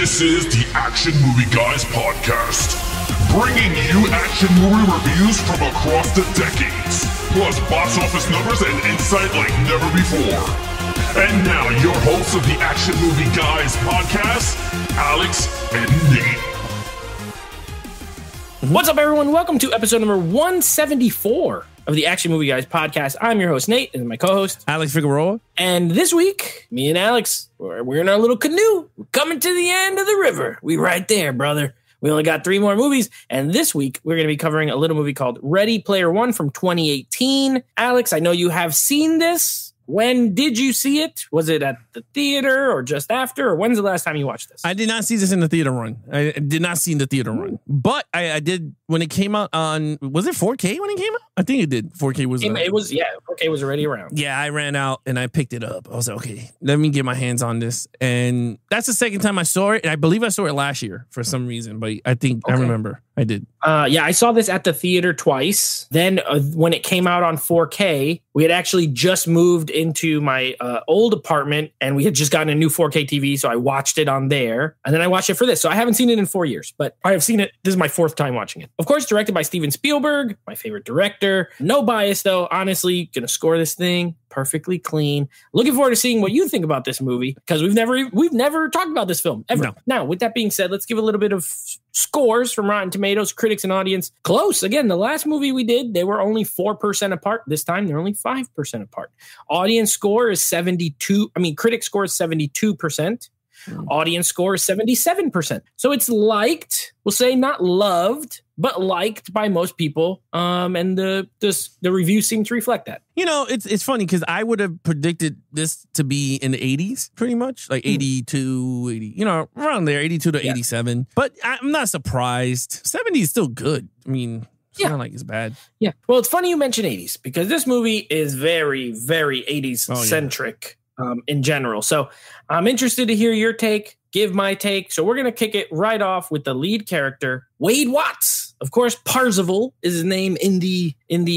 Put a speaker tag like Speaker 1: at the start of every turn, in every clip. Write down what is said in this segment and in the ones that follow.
Speaker 1: This is the Action Movie Guys podcast, bringing you action movie reviews from across the decades, plus box office numbers and insight like never before. And now your hosts of the Action Movie Guys podcast, Alex and Nate.
Speaker 2: What's up, everyone? Welcome to episode number 174 of the Action Movie Guys podcast. I'm your host, Nate, and my co-host,
Speaker 3: Alex Figueroa.
Speaker 2: And this week, me and Alex, we're in our little canoe. We're coming to the end of the river. We right there, brother. We only got 3 more movies. And this week, we're going to be covering a little movie called Ready Player One from 2018. Alex, I know you have seen this. When did you see it? Was it at the theater or just after? Or when's the last time you watched this?
Speaker 3: I did not see this in the theater run. I did not see in the theater run. But I did when it came out on, was it 4K when it came out? I think it did. 4K was.
Speaker 2: It was, yeah, 4K was already around.
Speaker 3: Yeah, I ran out and I picked it up. I was like, okay, let me get my hands on this. And that's the second time I saw it. And I believe I saw it last year for some reason. But I think I remember I did.
Speaker 2: Yeah, I saw this at the theater twice. Then when it came out on 4K, we had actually just moved into my old apartment and we had just gotten a new 4K TV. So I watched it on there and then I watched it for this. So I haven't seen it in 4 years, but I have seen it. This is my 4th time watching it. Of course, directed by Steven Speilberg, my favorite director. No bias, though. Honestly, gonna score this thing perfectly clean. Looking forward to seeing what you think about this movie because we've never talked about this film ever. No. Now, with that being said, let's give a little bit of scores from Rotten Tomatoes, critics, and audience. Close. Again, the last movie we did, they were only 4% apart. This time, they're only 5% apart. Audience score is 72. Critic score is 72%. Audience score is 77%. So it's liked, we'll say not loved, but liked by most people. And the reviews seem to reflect that.
Speaker 3: You know, it's funny because I would have predicted this to be in the 80s, pretty much, like 82, 80, you know, around there, 82 to 87. But I'm not surprised. 70 is still good. I mean, it's not like it's bad.
Speaker 2: Yeah. Well, it's funny you mention 80s because this movie is very, very 80s centric. In general. So I'm interested to hear your take, give my take. So we're going to kick it right off with the lead character, Wade Watts. Of course, Parzival is his name in the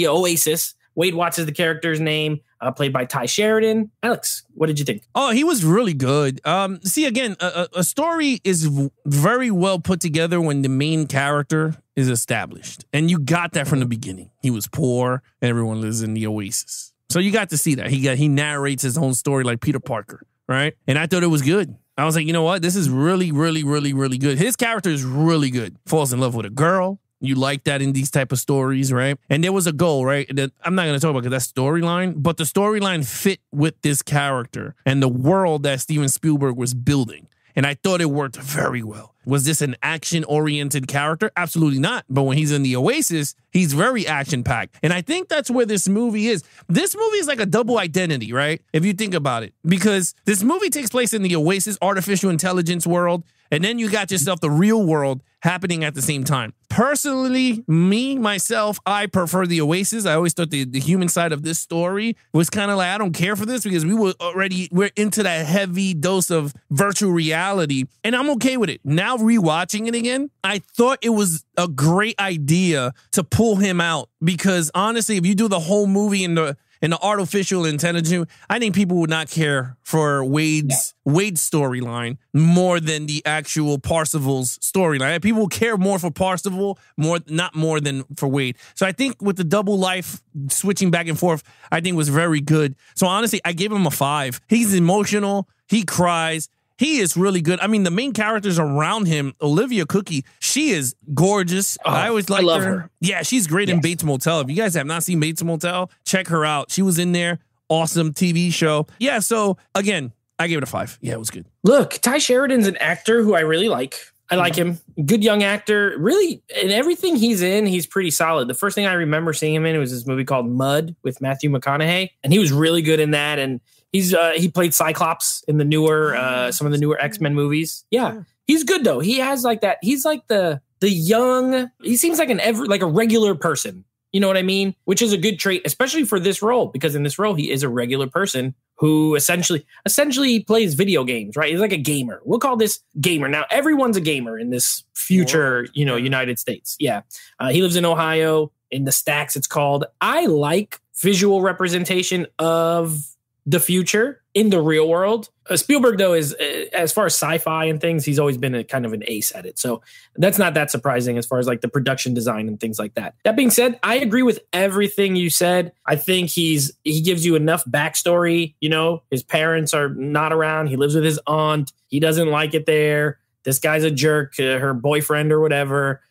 Speaker 2: Oasis. Wade Watts is the character's name, played by Ty Sheridan. Alex, what did you think?
Speaker 3: Oh, he was really good. See, again, a story is very well put together when the main character is established. And you got that from the beginning. He was poor and everyone lives in the Oasis. So you got to see that. He narrates his own story like Peter Parker, right? And I thought it was good. I was like, you know what? This is really, really, really, really good. His character is really good. Falls in love with a girl. You like that in these type of stories, right? And there was a goal, right? That I'm not going to talk about because that's storyline, but the storyline fit with this character and the world that Steven Spielberg was building. And I thought it worked very well. Was this an action-oriented character? Absolutely not. But when he's in the Oasis, he's very action-packed. And I think that's where this movie is. This movie is like a double identity, right? If you think about it. Because this movie takes place in the Oasis artificial intelligence world. And then you got yourself the real world happening at the same time. Personally, myself, I prefer the Oasis. I always thought the human side of this story was kind of like, I don't care for this because we're into that heavy dose of virtual reality. And I'm okay with it. Now rewatching it again, I thought it was a great idea to pull him out because honestly, if you do the whole movie in the artificial intelligence, I think people would not care for Wade's storyline more than the actual Parzival's storyline. People care more for Parzival, not more than for Wade. So I think with the double life switching back and forth, I think was very good. So honestly, I gave him a 5. He's emotional. He cries. He is really good. I mean, the main characters around him, Olivia Cookie, she is gorgeous. I always liked her. Yeah, she's great in Bates Motel. If you guys have not seen Bates Motel, check her out. She was in there. Awesome TV show. Yeah, so again, I gave it a 5. Yeah, it was good.
Speaker 2: Look, Ty Sheridan's an actor who I really like. I like him. Good young actor. Really, in everything he's in, he's pretty solid. The first thing I remember seeing him in was this movie called Mud with Matthew McConaughey, and he was really good in that. And he played Cyclops in the newer some of the newer X-Men movies. Yeah, he's good though. He has like that. He's like the young. He seems like a regular person. You know what I mean? Which is a good trait, especially for this role, because in this role he is a regular person who essentially plays video games, right? He's like a gamer. We'll call this gamer. Now, everyone's a gamer in this future, United States. Yeah. He lives in Ohio, in the Stacks, it's called. I like visual representation of the future. in the real world. Spielberg, though, is as far as sci-fi and things, he's always been a kind of an ace at it. So that's not that surprising as far as like the production design and things like that. That being said, I agree with everything you said. I think he gives you enough backstory. You know, his parents are not around. He lives with his aunt. He doesn't like it there. This guy's a jerk, her boyfriend or whatever.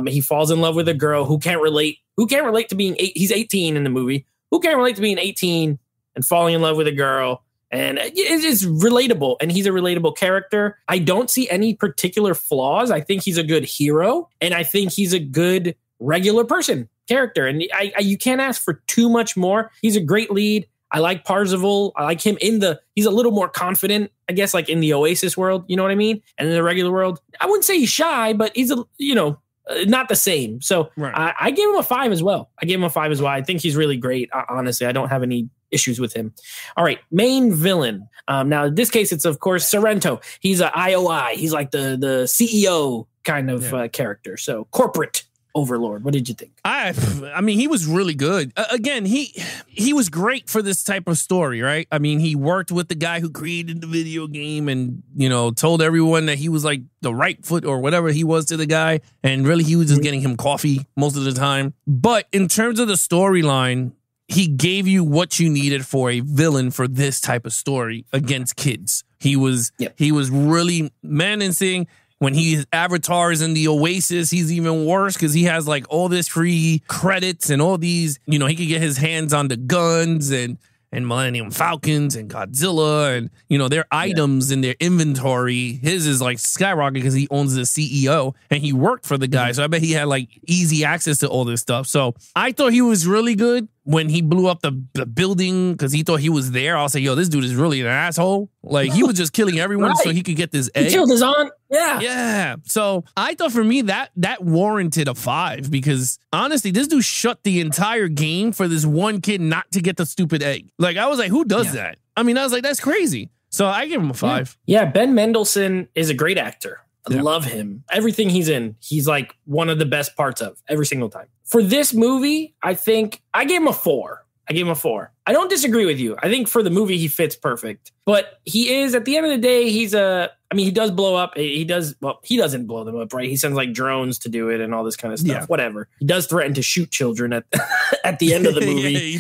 Speaker 2: He falls in love with a girl who can't relate. Who can't relate to being he's 18 in the movie. Who can't relate to being 18 and falling in love with a girl? And it's relatable, and he's a relatable character. I don't see any particular flaws. I think he's a good hero, and I think he's a good regular person character. And you can't ask for too much more. He's a great lead. I like Parzival. I like him he's a little more confident, I guess, like in the Oasis world. You know what I mean? And in the regular world, I wouldn't say he's shy, but he's not the same. So right. I gave him a 5 as well. I think he's really great. Honestly, I don't have any issues with him. All right. Main villain. Now in this case, it's of course Sorrento. He's a IOI. He's like the CEO kind of character. So corporate overlord. What did you think?
Speaker 3: I mean, he was really good. Again, he was great for this type of story, right? I mean, he worked with the guy who created the video game and, told everyone that he was like the right foot or whatever he was to the guy. And really, he was just getting him coffee most of the time. But in terms of the storyline, he gave you what you needed for a villain for this type of story against kids. He was really menacing. When his avatar is in the Oasis, he's even worse because he has like all this free credits and all these, he could get his hands on the guns and Millennium Falcons and Godzilla and, their items in their inventory. His is like skyrocketing because he owns the CEO and he worked for the guy. So I bet he had like easy access to all this stuff. So I thought he was really good when he blew up the building because he thought he was there. I'll say, yo, this dude is really an asshole. Like he was just killing everyone so he could get this egg.
Speaker 2: He killed his aunt. Yeah.
Speaker 3: Yeah. So I thought for me that warranted a 5 because honestly, this dude shut the entire game for this one kid not to get the stupid egg. Like I was like, who does that? I mean, I was like, that's crazy. So I give him a 5.
Speaker 2: Yeah. Ben Mendelsohn is a great actor. I love him. Everything he's in, he's like one of the best parts of every single time. For this movie, I think I gave him a 4. I don't disagree with you. I think for the movie, he fits perfect. But he is, at the end of the day, he does blow up. He doesn't blow them up, right? He sends like drones to do it and all this kind of stuff. Yeah. Whatever. He does threaten to shoot children at the end of the movie,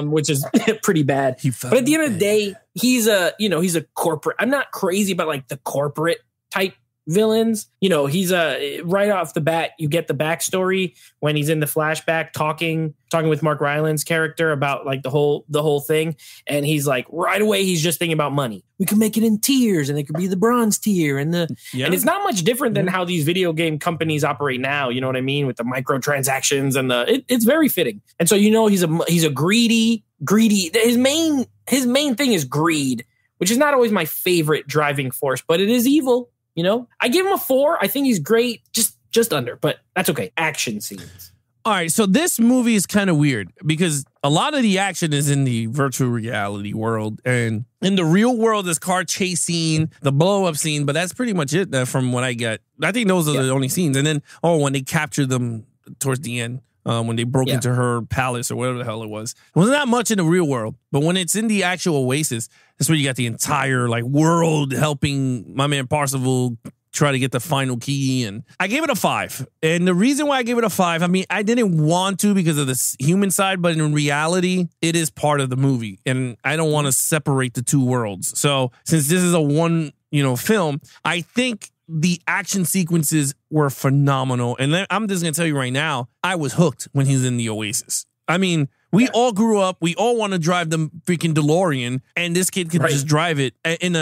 Speaker 2: which is pretty bad. But at the end of the day, he's a corporate. I'm not crazy about like the corporate type villains. He's right off the bat, you get the backstory when he's in the flashback talking with Mark Rylance character about like the whole thing. And he's like, right away, he's just thinking about money. We can make it in tiers and it could be the bronze tier and and it's not much different than how thing video game companies operate now. You know what I mean? With the microtransactions and it's very fitting. And so, he's a greedy, his main thing is greed, which is not always my favorite driving force, but it is evil. I give him a 4. I think he's great, just under, but that's okay. Action scenes.
Speaker 3: All right, so this movie is kind of weird because a lot of the action is in the virtual reality world, and in the real world, there's car chase scene, the blow up scene, but that's pretty much it from what I get. I think those are the only scenes, and then when they captured them towards the end. When they broke into her palace or whatever the hell it wasn't that much in the real world. But when it's in the actual Oasis, that's where you got the entire like world helping my man Parzival try to get the final key. And I gave it a 5. And the reason why I gave it a 5, I mean, I didn't want to because of the human side, but in reality, it is part of the movie. And I don't want to separate the two worlds. So since this is a one, film, I think the action sequences were phenomenal. And I'm just going to tell you right now, I was hooked when he's in the Oasis. I mean, we all grew up. We all want to drive the freaking DeLorean. And this kid could just drive it and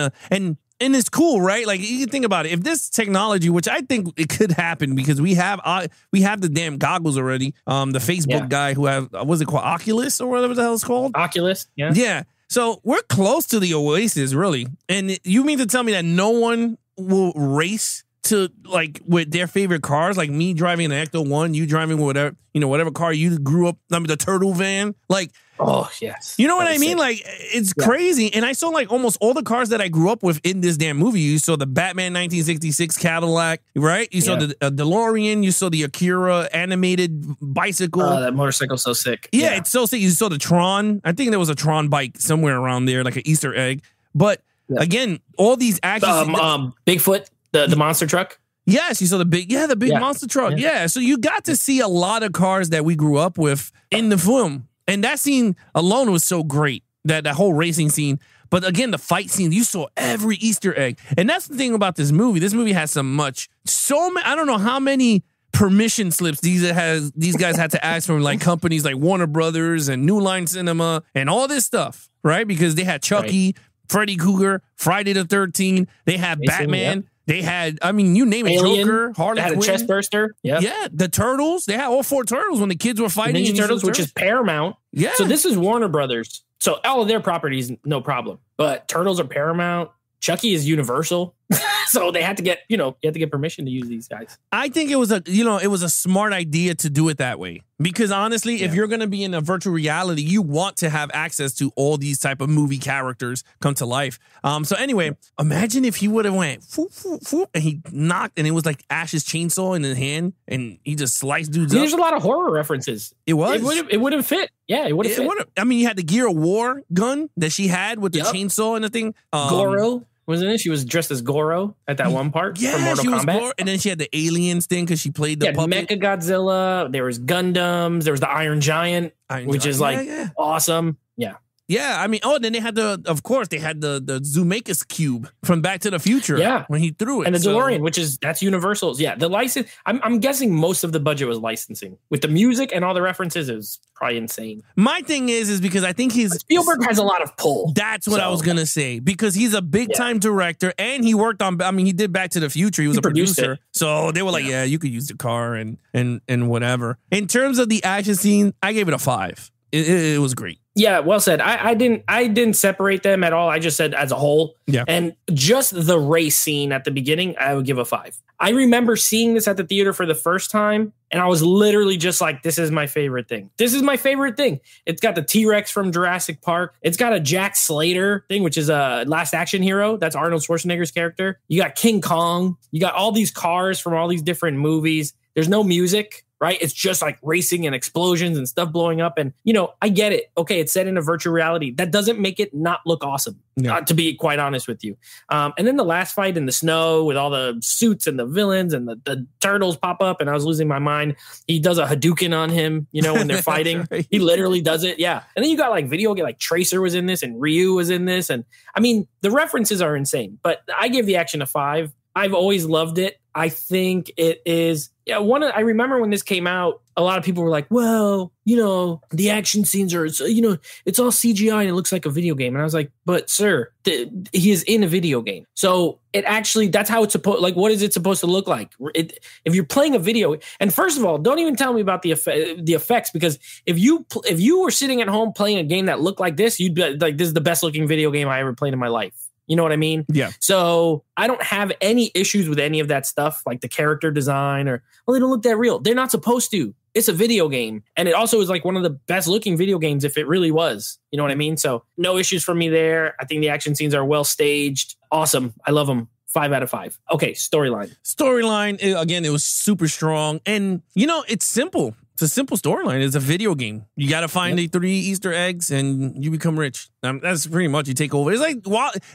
Speaker 3: it's cool, right? Like you can think about it. If this technology, which I think it could happen because we have the damn goggles already. The Facebook guy who what's it called? Oculus or whatever the hell it's called?
Speaker 2: Oculus. Yeah.
Speaker 3: Yeah. So we're close to the Oasis, really. And you mean to tell me that no one will race to like with their favorite cars, like me driving an Ecto 1, you driving whatever car you grew up, the turtle van, like,
Speaker 2: oh yes,
Speaker 3: you know what I mean? Like it's crazy. And I saw like almost all the cars that I grew up with in this damn movie. You saw the Batman 1966 Cadillac, right? You saw the DeLorean, you saw the Acura animated bicycle.
Speaker 2: Oh, that motorcycle's so sick.
Speaker 3: Yeah, it's so sick. You saw the Tron. I think there was a Tron bike somewhere around there, like an Easter egg. But again, all these action
Speaker 2: Bigfoot, the monster truck.
Speaker 3: Yes, you saw the big monster truck. Yeah. So you got to see a lot of cars that we grew up with in the film. And that scene alone was so great, that whole racing scene. But again, the fight scene, you saw every Easter egg. And that's the thing about this movie. This movie has I don't know how many permission slips these guys had to ask from like companies like Warner Brothers and New Line Cinema and all this stuff, right? Because they had Chucky, Freddy Krueger, Friday the 13th. They had Batman. They had, you name it,
Speaker 2: Alien,
Speaker 3: Joker, Harley Quinn.
Speaker 2: They had a chest burster. Yep.
Speaker 3: Yeah, the Turtles. They had all 4 Turtles when the kids were fighting.
Speaker 2: Ninja Turtles, which is Paramount.
Speaker 3: Yeah.
Speaker 2: So this is Warner Brothers. So all of their properties, no problem. But Turtles are Paramount. Chucky is Universal. So they had to get, you had to get permission to use these guys.
Speaker 3: I think it was a smart idea to do it that way. Because honestly, if you're going to be in a virtual reality, you want to have access to all these type of movie characters come to life. So anyway, imagine if he would have went foop, foop, foop, and he knocked, and it was like Ash's chainsaw in his hand, and he just sliced dudes up.
Speaker 2: There's a lot of horror references.
Speaker 3: It was.
Speaker 2: It would have fit. Yeah, it would have fit.
Speaker 3: You had the Gear of War gun that she had with the chainsaw and the thing.
Speaker 2: Goro. Wasn't it? She was dressed as Goro at that one part from Mortal Kombat.
Speaker 3: And then she had the aliens thing because she played the puppet.
Speaker 2: Mecha Godzilla. There was Gundams. There was the Iron Giant, which is awesome. Yeah.
Speaker 3: Yeah, then they had the Zemeckis cube from Back to the Future.
Speaker 2: Yeah,
Speaker 3: when he threw it,
Speaker 2: and the DeLorean, that's Universal's. Yeah, the license. I'm guessing most of the budget was licensing with the music and all the references. Is probably insane.
Speaker 3: My thing is because I think
Speaker 2: Spielberg has a lot of pull.
Speaker 3: That's what I was gonna say, because he's a big time director and he worked on. He did Back to the Future. He was a producer, so they were like, you could use the car and whatever. In terms of the action scene, I gave it a 5. It was great.
Speaker 2: Yeah, well said. I didn't separate them at all. I just said as a whole.
Speaker 3: Yeah.
Speaker 2: And just the race scene at the beginning, I would give a 5. I remember seeing this at the theater for the first time, and I was literally just like, this is my favorite thing. This is my favorite thing. It's got the T-Rex from Jurassic Park. It's got a Jack Slater thing, which is a Last Action Hero. That's Arnold Schwarzenegger's character. You got King Kong. You got all these cars from all these different movies. There's no music. Right? It's just like racing and explosions and stuff blowing up. And, I get it. Okay, it's set in a virtual reality. That doesn't make it not look awesome, to be quite honest with you. And then the last fight in the snow with all the suits and the villains and the turtles pop up, and I was losing my mind. He does a Hadouken on him, when they're fighting. Right. He literally does it. Yeah. And then you got like video game, like Tracer was in this and Ryu was in this. And the references are insane. But I give the action a 5. I've always loved it. I think it is. Yeah, I remember when this came out, a lot of people were like, well, the action scenes are, it's all CGI and it looks like a video game. And I was like, but sir, he is in a video game. So it actually, that's how it's supposed, like, what is it supposed to look like? If you're playing a video, and first of all, don't even tell me about the effects, because if you were sitting at home playing a game that looked like this, you'd be like, this is the best looking video game I ever played in my life. You know what I mean?
Speaker 3: Yeah.
Speaker 2: So I don't have any issues with any of that stuff, like the character design they don't look that real. They're not supposed to. It's a video game. And it also is like one of the best looking video games if it really was. You know what I mean? So no issues for me there. I think the action scenes are well staged. Awesome. I love them. 5 out of 5. Okay, storyline.
Speaker 3: Again, it was super strong. And, it's simple. It's a simple storyline. It's a video game. You got to find the 3 Easter eggs and you become rich. That's pretty much, you take over. It's like,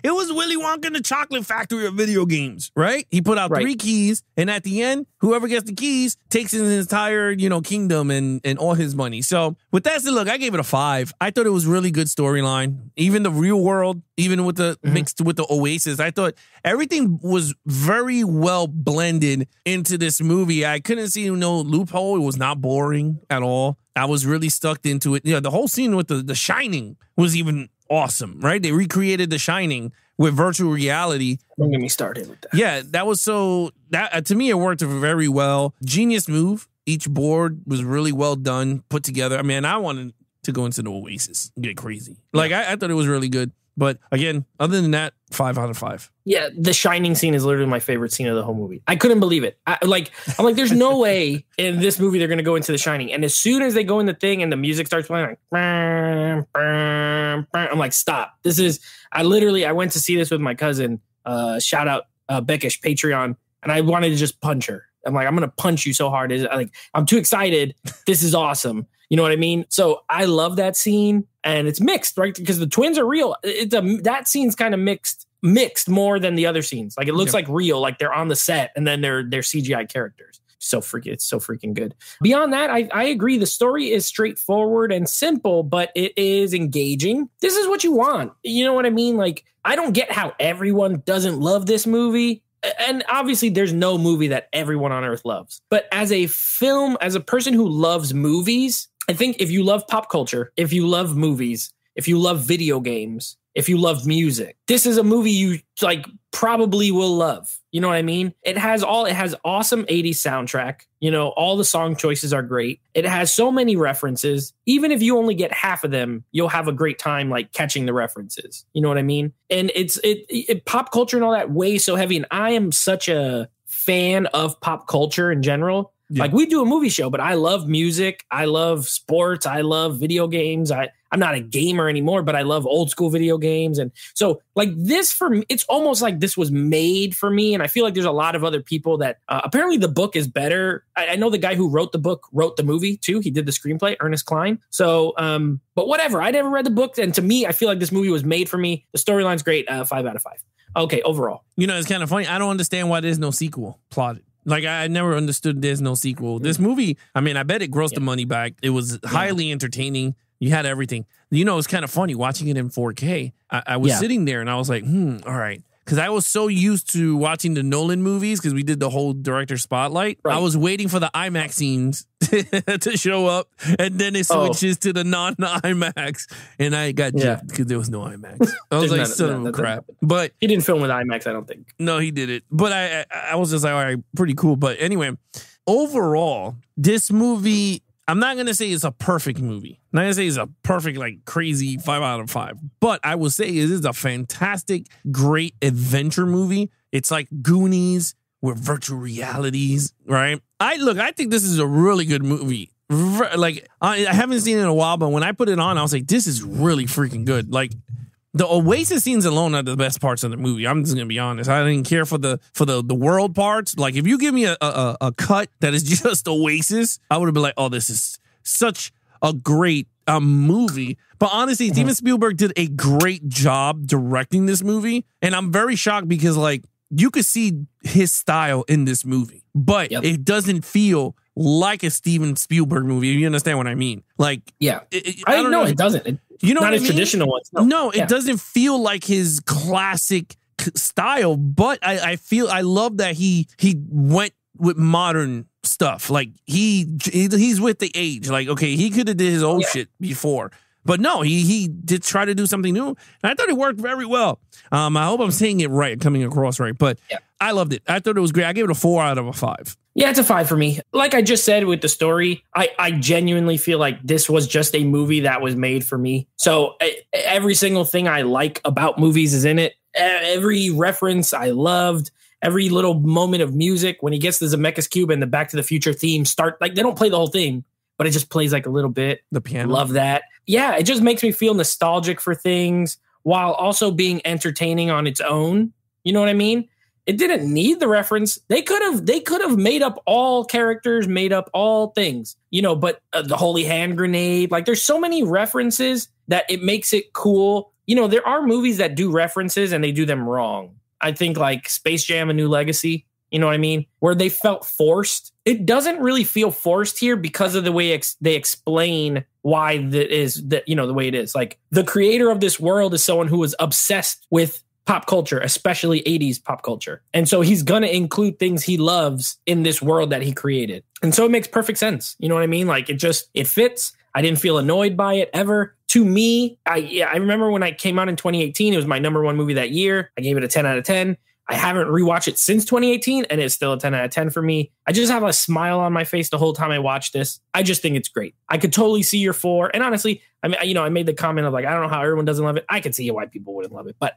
Speaker 3: it was Willy Wonka and the Chocolate Factory of video games, right? He put out 3 keys, and at the end, whoever gets the keys takes in his entire, kingdom and all his money. So with that said, look, I gave it a 5. I thought it was really good storyline. Even the real world, even with the mixed with the Oasis, I thought everything was very well blended into this movie. I couldn't see no loophole. It was not boring at all. I was really stuck into it. The whole scene with the Shining was even awesome, right? They recreated The Shining with virtual reality.
Speaker 2: Don't get me started with that.
Speaker 3: Yeah, that was to me, it worked very well. Genius move. Each board was really well done, put together. I wanted to go into the Oasis and get crazy. Like, I thought it was really good. But again, other than that, 5 out of 5.
Speaker 2: Yeah, the Shining scene is literally my favorite scene of the whole movie. I couldn't believe it. I'm like, there's no way in this movie they're going to go into The Shining. And as soon as they go in the thing and the music starts playing, I'm like, stop. I went to see this with my cousin. Shout out Beckish Patreon, and I wanted to just punch her. I'm like, I'm going to punch you so hard. I'm too excited. This is awesome. You know what I mean? So I love that scene, and it's mixed, right? Because the twins are real. That scene's kind of mixed more than the other scenes. Like it looks like real, like they're on the set, and then they're CGI characters. It's so freaking good. Beyond that, I agree. The story is straightforward and simple, but it is engaging. This is what you want. You know what I mean? Like, I don't get how everyone doesn't love this movie. And obviously there's no movie that everyone on earth loves. But as a person who loves movies, I think if you love pop culture, if you love movies, if you love video games, if you love music, this is a movie you like probably will love. You know what I mean? It has awesome 80s soundtrack. You know, all the song choices are great. It has so many references. Even if you only get half of them, you'll have a great time like catching the references. You know what I mean? And it's pop culture and all that weighs so heavy. And I am such a fan of pop culture in general. Yeah. Like we do a movie show, but I love music. I love sports. I love video games. I'm not a gamer anymore, but I love old school video games. And so like this for me, it's almost like this was made for me. And I feel like there's a lot of other people that apparently the book is better. I know the guy who wrote the book wrote the movie too. He did the screenplay, Ernest Cline. So, but whatever. I never read the book. And to me, I feel like this movie was made for me. The storyline's great. 5 out of 5. Okay. Overall.
Speaker 3: You know, it's kind of funny. I don't understand why there's no sequel plotted. Like, I never understood there's no sequel. This movie, I mean, I bet it grossed the money back. It was highly entertaining. You had everything. You know, it's kind of funny watching it in 4K. I was sitting there and I was like, all right. Because I was so used to watching the Nolan movies because we did the whole director spotlight. Right. I was waiting for the IMAX scenes to show up, and then it switches to the non-IMAX, and I got gypped because there was no IMAX. I was like, son of a crap. But
Speaker 2: he didn't film with IMAX, I don't think.
Speaker 3: No, he did it. But I was just like, all right, pretty cool. But anyway, overall, this movie, I'm not going to say it's a perfect movie. I'm not going to say it's a perfect, like, crazy 5 out of 5. But I will say it is a fantastic, great adventure movie. It's like Goonies with virtual realities, right? I think this is a really good movie. Like, I haven't seen it in a while, but when I put it on, I was like, this is really freaking good. Like, the Oasis scenes alone are the best parts of the movie. I'm just gonna be honest. I didn't care for the world parts. Like if you give me a cut that is just Oasis, I would have been like, oh, this is such a great movie. But honestly, Steven Spielberg did a great job directing this movie, and I'm very shocked because like you could see his style in this movie, but it doesn't feel like a Steven Spielberg movie. You understand what I mean? Like,
Speaker 2: I don't know. It doesn't.
Speaker 3: You know,
Speaker 2: not
Speaker 3: his
Speaker 2: traditional ones.
Speaker 3: No, it doesn't feel like his classic style. But I love that he went with modern stuff. Like he's with the age. Like okay, he could have did his old shit before, but no, he did try to do something new, and I thought it worked very well. I hope I'm saying it right, coming across right. But I loved it. I thought it was great. I gave it a 4 out of 5.
Speaker 2: Yeah, it's a 5 for me. Like I just said with the story, I genuinely feel like this was just a movie that was made for me. So every single thing I like about movies is in it. Every reference I loved. Every little moment of music. When he gets the Zemeckis Cube and the Back to the Future theme start, like they don't play the whole thing, but it just plays like a little bit.
Speaker 3: The piano.
Speaker 2: Love that. Yeah, it just makes me feel nostalgic for things while also being entertaining on its own. You know what I mean? It didn't need the reference. They could have made up all characters, made up all things, you know, but the holy hand grenade, like there's so many references that it makes it cool. You know, there are movies that do references and they do them wrong. I think like Space Jam: A New Legacy, you know what I mean? Where they felt forced. It doesn't really feel forced here because of the way they explain why that is that, you know, the way it is. Like the creator of this world is someone who is obsessed with pop culture, especially 80s pop culture. And so he's going to include things he loves in this world that he created. And so it makes perfect sense. You know what I mean? Like it fits. I didn't feel annoyed by it ever. To me, I remember when I came out in 2018, it was my number 1 movie that year. I gave it a 10 out of 10. I haven't rewatched it since 2018, and it's still a 10 out of 10 for me. I just have a smile on my face the whole time I watch this. I just think it's great. I could totally see your 4. And honestly, I mean, you know, I made the comment of like, I don't know how everyone doesn't love it. I could see why people wouldn't love it. But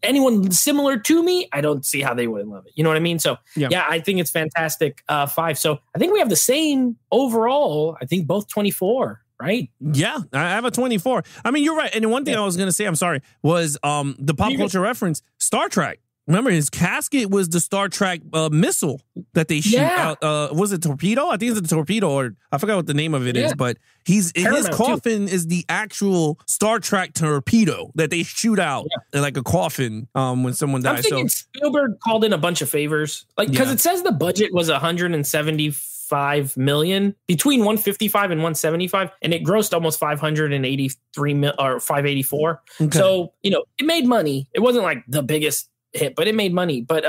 Speaker 2: anyone similar to me, I don't see how they wouldn't love it. You know what I mean? So yeah, I think it's fantastic. 5. So I think we have the same overall. I think both 24. Right?
Speaker 3: Yeah, I have a 24. I mean, you're right. And one thing I was going to say, I'm sorry, was the pop culture reference, Star Trek. Remember, his casket was the Star Trek missile that they shoot out. Was it torpedo? I think it's a torpedo, or I forgot what the name of it is. But his coffin is the actual Star Trek torpedo that they shoot out like a coffin when someone dies.
Speaker 2: I'm thinking Spielberg called in a bunch of favors, like because it says the budget was 175 million, between 155 and 175, and it grossed almost 583 or 584. Okay. So it made money. It wasn't like the biggest hit, but it made money. But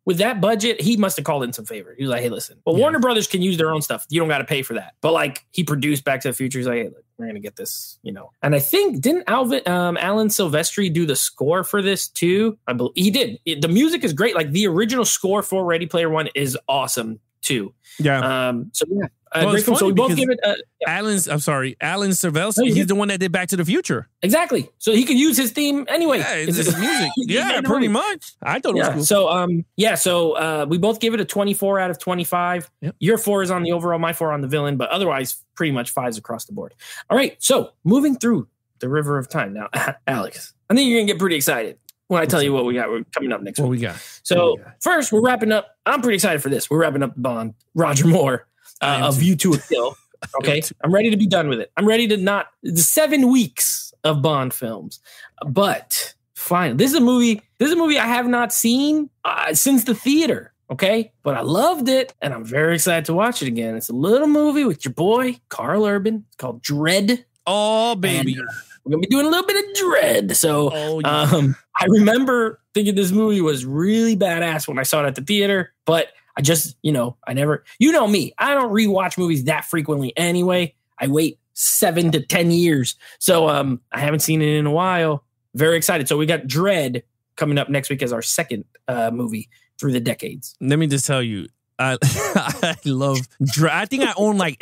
Speaker 2: with that budget, he must have called in some favor. He was like, hey, listen, Warner Brothers can use their own stuff. You don't got to pay for that. But like, he produced Back to the Future. He's like, hey, look, we're going to get this, And I think, didn't Alan Silvestri do the score for this too? I believe he did. The music is great. Like the original score for Ready Player One is awesome too. Yeah. Great film. So we both give it
Speaker 3: Alan Silvestri. He's the one that did Back to the Future.
Speaker 2: Exactly. So he could use his theme anyway.
Speaker 3: Yeah, it's his music. Yeah, pretty much. I thought it was cool.
Speaker 2: So we both give it a 24 out of 25. Yep. Your 4 is on the overall, my 4 on the villain, but otherwise pretty much 5s across the board. All right. So moving through the river of time now, Alex, I think you're gonna get pretty excited when I tell you what we got coming up next week.
Speaker 3: What we got?
Speaker 2: So first, we're wrapping up. I'm pretty excited for this. We're wrapping up Bond. Roger Moore, A View to a Kill. Okay, I'm ready to be done with it. I'm ready to not the 7 weeks of Bond films, but fine. This is a movie I have not seen since the theater. Okay, but I loved it, and I'm very excited to watch it again. It's a little movie with your boy Carl Urban. It's called Dredd.
Speaker 3: Oh, baby.
Speaker 2: And, we're going to be doing a little bit of Dredd. So I remember thinking this movie was really badass when I saw it at the theater, but I just, I never, me, I don't rewatch movies that frequently anyway. I wait 7 to 10 years. So I haven't seen it in a while. Very excited. So we got Dredd coming up next week as our second movie through the decades.
Speaker 3: Let me just tell you, I love Dredd. I think I own I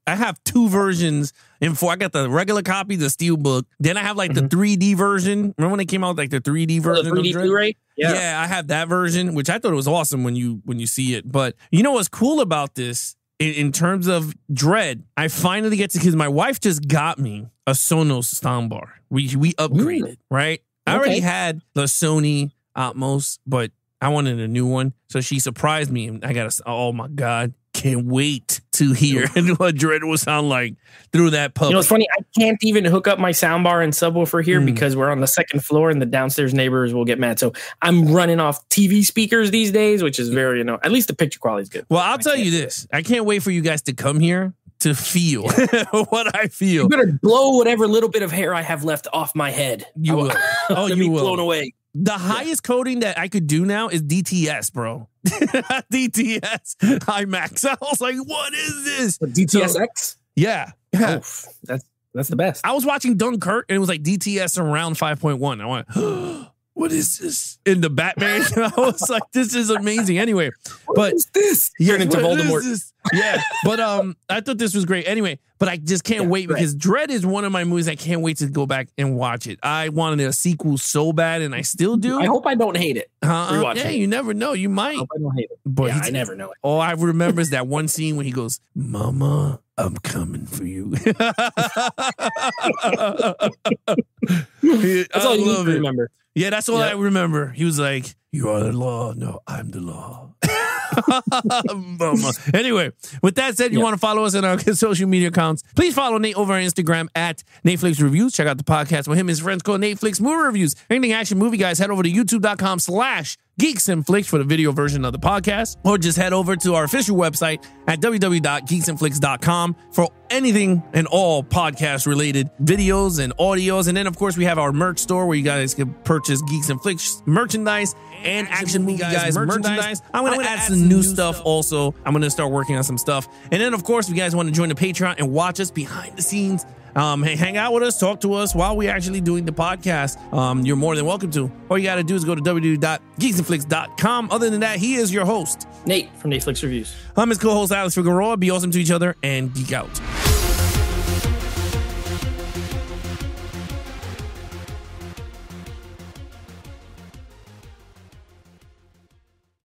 Speaker 3: have 2 versions in 4. I got the regular copy, the Steelbook. Then I have the 3D version. Remember when they came out the 3D version?
Speaker 2: The 3D Blu-ray?
Speaker 3: Yeah, I have that version, which I thought it was awesome when you see it. But you know what's cool about this in terms of Dredd? I finally get to, because my wife just got me a Sonos soundbar. We upgraded, right? I already had the Sony Atmos, but I wanted a new one, so she surprised me, and I got oh my God, can't wait to hear what Dredd will sound like through that puppy.
Speaker 2: It's funny, I can't even hook up my soundbar and subwoofer here because we're on the 2nd floor and the downstairs neighbors will get mad. So I'm running off TV speakers these days, which is very, at least the picture quality is good.
Speaker 3: Well, I'll tell you this, I can't wait for you guys to come here to feel what I feel.
Speaker 2: You're going to blow whatever little bit of hair I have left off my head.
Speaker 3: You will. Oh, you will.
Speaker 2: Blown away.
Speaker 3: The highest coding that I could do now is DTS, bro. DTS IMAX. I was like, what is this?
Speaker 2: DTSX?
Speaker 3: Yeah.
Speaker 2: Oh, that's the best.
Speaker 3: I was watching Dunkirk and it was like DTS around 5.1. I went, what is this? In the Batman? I was like, this is amazing. Anyway,
Speaker 2: what is this? You're into Voldemort.
Speaker 3: Yeah, but I thought this was great. Anyway, but I just can't wait because Dredd is one of my movies. I can't wait to go back and watch it. I wanted a sequel so bad, and I still do.
Speaker 2: I hope I don't hate it.
Speaker 3: Yeah, you never know. You might.
Speaker 2: I hope I don't hate it.
Speaker 3: But
Speaker 2: I never know it.
Speaker 3: All I remember is that one scene when he goes, "Mama, I'm coming for you." That's
Speaker 2: all you need to remember.
Speaker 3: Yeah, that's all I remember. He was like, "You are the law. No, I'm the law." Anyway, with that said, you want to follow us on our social media accounts, please follow Nate over on Instagram at Netflix Reviews. Check out the podcast with him and his friends called Netflix Movie Reviews. Anything action movie guys, head over to youtube.com/Geeks and Flicks for the video version of the podcast, or just head over to our official website at www.geeksandflicks.com for anything and all podcast related videos and audios. And then of course we have our merch store where you guys can purchase Geeks and Flicks merchandise and action movie guys merchandise. I'm going to add some new stuff also. I'm going to start working on some stuff. And then of course, if you guys want to join the Patreon and watch us behind the scenes, hang out with us, talk to us while we're actually doing the podcast, you're more than welcome to. All you got to do is go to www.geeksandflicks.com. Other than that, he is your host,
Speaker 2: Nate from Netflix Reviews.
Speaker 3: I'm his co-host, Alex Figueroa. Be awesome to each other and geek out.